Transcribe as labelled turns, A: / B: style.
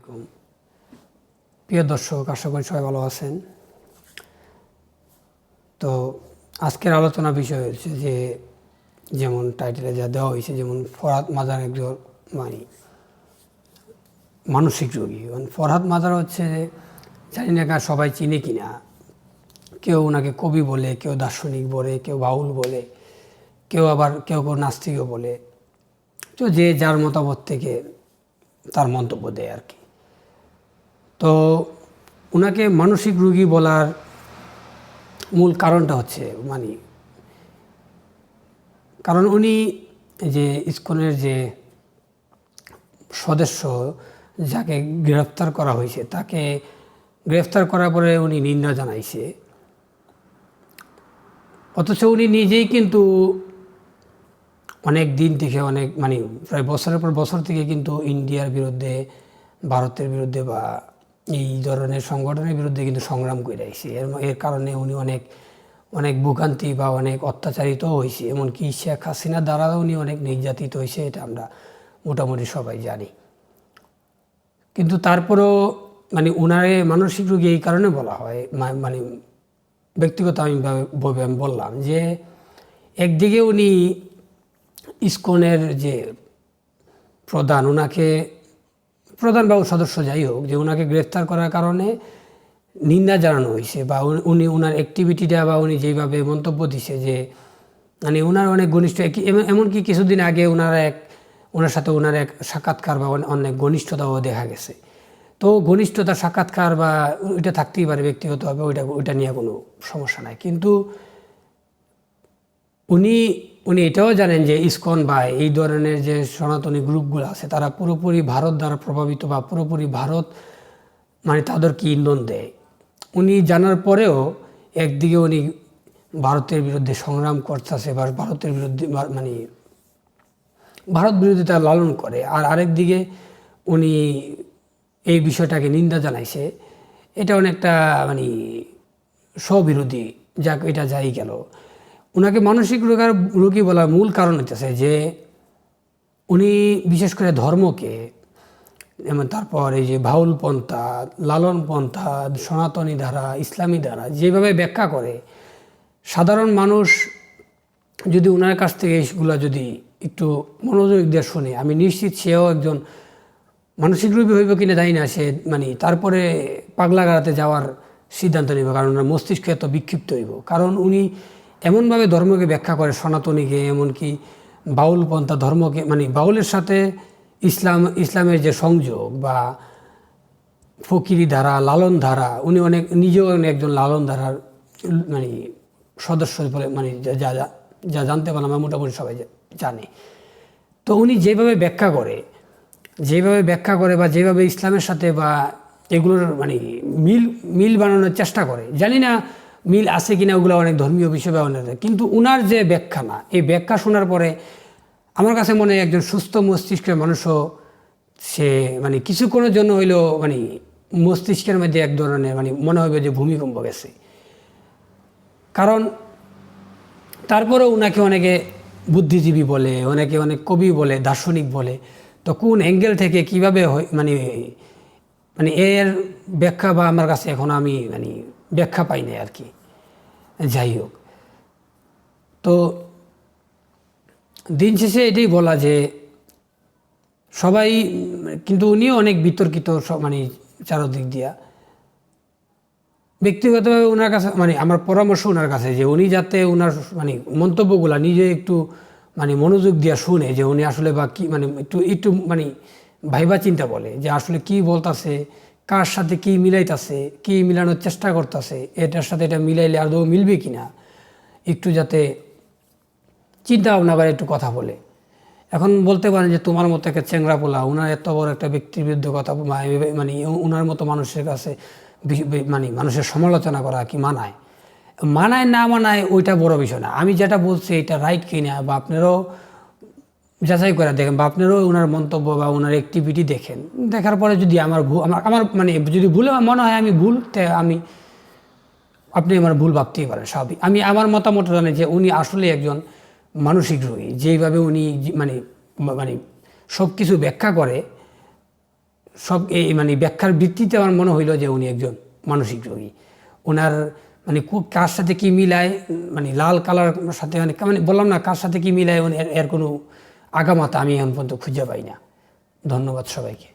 A: আলাইকুম। প্রিয় দর্শক, আশা করি সবাই ভালো আছেন। তো আজকের আলোচনা বিষয় হচ্ছে যে, যেমন টাইটেলে যা দেওয়া হয়েছে, যেমন ফরহাদ মাজার একজন মানে মানসিক রোগী। ফরহাদ মাজার হচ্ছে, জানি না সবাই চিনে কিনা, কেউ ওনাকে কবি বলে, কেউ দার্শনিক বলে, কেউ বাউল বলে, কেউ কেউ নাস্তিকও বলে। তো যে যার মতামত থেকে তার মন্তব্য দেয় আর কি। তো ওনাকে মানসিক রোগী বলার মূল কারণটা হচ্ছে কারণ উনি যে ইসকনের যে সদস্য যাকে গ্রেফতার করা হয়েছে, তাকে গ্রেফতার করার পরে উনি নিন্দা জানাইছে, অথচ উনি নিজেই কিন্তু অনেক দিন থেকে প্রায় বছরের পর বছর থেকে কিন্তু ইন্ডিয়ার বিরুদ্ধে, ভারতের বিরুদ্ধে বা এই ধরনের সংগঠনের বিরুদ্ধে কিন্তু সংগ্রাম করে আইছে। এর কারণে উনি অনেক ভোগান্তি বা অনেক অত্যাচারিত হয়েছে। এমনকি শেখ হাসিনা দ্বারাও উনি অনেক নির্যাতিত হয়েছে, এটা আমরা মোটামুটি সবাই জানি। কিন্তু তারপরেও ওনারে মানসিক রোগী এই কারণে বলা হয়, ব্যক্তিগত আমি বললাম যে, একদিকে উনি ইসকনের যে প্রধান বা সদস্য যাই হোক, যে ওনাকে গ্রেফতার করার কারণে নিন্দা জানানো হয়েছে, বা উনি ওনার অ্যাক্টিভিটিটা বা উনি যেইভাবে মন্তব্য দিছে যে ওনার অনেক ঘনিষ্ঠ, এমনকি কিছুদিন আগে ওনার সাথে ওনার এক সাক্ষাৎকার বা অনেক ঘনিষ্ঠতাও দেখা গেছে। তো ঘনিষ্ঠতা, সাক্ষাৎকার বা ওইটা থাকতেই পারে ব্যক্তিগতভাবে, ওইটা নিয়ে কোনো সমস্যা নাই। কিন্তু উনি এটাও জানেন যে ইসকন বা এই ধরনের যে সনাতনী গ্রুপগুলো আছে, তারা পুরোপুরি ভারত দ্বারা প্রভাবিত, বা পুরোপুরি ভারত তাদেরকে ইন্ধন দেয়। উনি জানার পরেও একদিকে উনি ভারতের বিরুদ্ধে সংগ্রাম করতেছে বা ভারতের বিরুদ্ধে ভারত বিরোধিতা লালন করে, আর আরেকদিকে উনি এই বিষয়টাকে নিন্দা জানাইছে। এটা অনেকটা স্ববিরোধী। এটা যাই গেল, ওনাকে মানসিক রোগী বলার মূল কারণ হচ্ছে যে উনি বিশেষ করে ধর্মকে, যেমন তারপর এই যে বাউল পন্থা, লালন পন্থা, সনাতনী ধারা, ইসলামী ধারা যেভাবে ব্যাখ্যা করে, সাধারণ মানুষ যদি ওনার কাছ থেকে এইগুলো যদি একটু মনোযোগ দিয়ে শুনে, আমি নিশ্চিত সেও একজন মানসিক রোগী হইব কিনা জানি না, সে তারপরে পাগলাগাড়াতে যাওয়ার সিদ্ধান্ত নেব, কারণ ওনার মস্তিষ্ক এত বিক্ষিপ্ত হইব। কারণ উনি এমনভাবে ধর্মকে ব্যাখ্যা করে, সনাতনীকে, এমনকি বাউল পন্থা ধর্মকে, বাউলের সাথে ইসলামের যে সংযোগ বা ফকিরি ধারা, লালন ধারা, উনি নিজেও একজন লালন ধারার সদস্য বলে যা জানতে পারলাম, আমরা মোটামুটি সবাই জানে। তো উনি যেভাবে ব্যাখ্যা করে বা যেভাবে ইসলামের সাথে বা এগুলোর মিল বানানোর চেষ্টা করে, জানি না মিল আছে কিনা, ওগুলো অনেক ধর্মীয় বিষয় বা অনেক, কিন্তু উনার যে ব্যাখ্যা, না এই ব্যাখ্যা শোনার পরে আমার কাছে মনে হয় একজন সুস্থ মস্তিষ্কের মানুষও সে কিছুক্ষণের জন্য হইলেও মস্তিষ্কের মধ্যে এক ধরনের মনে হবে যে ভূমিকম্প গেছে। কারণ তারপরেও উনাকে অনেকে বুদ্ধিজীবী বলে, অনেকে অনেক কবি বলে, দার্শনিক বলে। তো কোন অ্যাঙ্গেল থেকে কীভাবে এর ব্যাখ্যা বা আমার কাছে এখন আমি ব্যাখ্যা পাই না আর কি। যাই হোক, তো দিন শেষে এটাই বলা যে সবাই, কিন্তু উনিও অনেক বিতর্কিত চারদিক দিয়া। ব্যক্তিগতভাবে ওনার কাছে আমার পরামর্শ ওনার কাছে যে উনি যাতে ওনার মন্তব্যগুলা নিজে একটু মনোযোগ দিয়া শুনে, যে উনি আসলে বা কি একটু ভাইবা চিন্তা বলে, যে আসলে কি বলতাছে, কার সাথে কি মিলাইতাছে, কি মিলানোর চেষ্টা করতেছে, এটার সাথে এটা মিলাইলে আদৌ মিলবে কিনা, একটু যাতে চিন্তা ভাবনা করে একটু কথা বলে। এখন বলতে পারেন যে তোমার মতো একটা চ্যাংরা পোলা, ওনার এত বড় একটা ব্যক্তির বিরুদ্ধে কথা ওনার মতো মানুষের কাছে মানুষের সমালোচনা করা কি মানায় না মানায়, ওইটা বড় বিষয় না। আমি যেটা বলছি এটা রাইট কিনা, বা আপনারাও যাচাই করে দেখেন, বা আপনারাও ওনার মন্তব্য বা ওনার অ্যাক্টিভিটি দেখেন। দেখার পরে যদি আমার যদি ভুল মনে হয় আমি ভুল, আপনি আমার ভুল ভাবতেই পারেন, স্বাভাবিক। আমি আমার মতামত জানি যে উনি আসলে একজন মানসিক রোগী। যেইভাবে উনি সব কিছু ব্যাখ্যা করে, সব এই মানে ব্যাখ্যার ভিত্তিতে আমার মনে হইলো যে উনি একজন মানসিক রোগী। ওনার মানে কার সাথে কি মিলায়, মানে লাল কালার সাথে মানে বললাম না কার সাথে কি মিলায়, এর কোনো আগামাতা আমি এখন পর্যন্ত খুঁজে পাই না। ধন্যবাদ সবাইকে।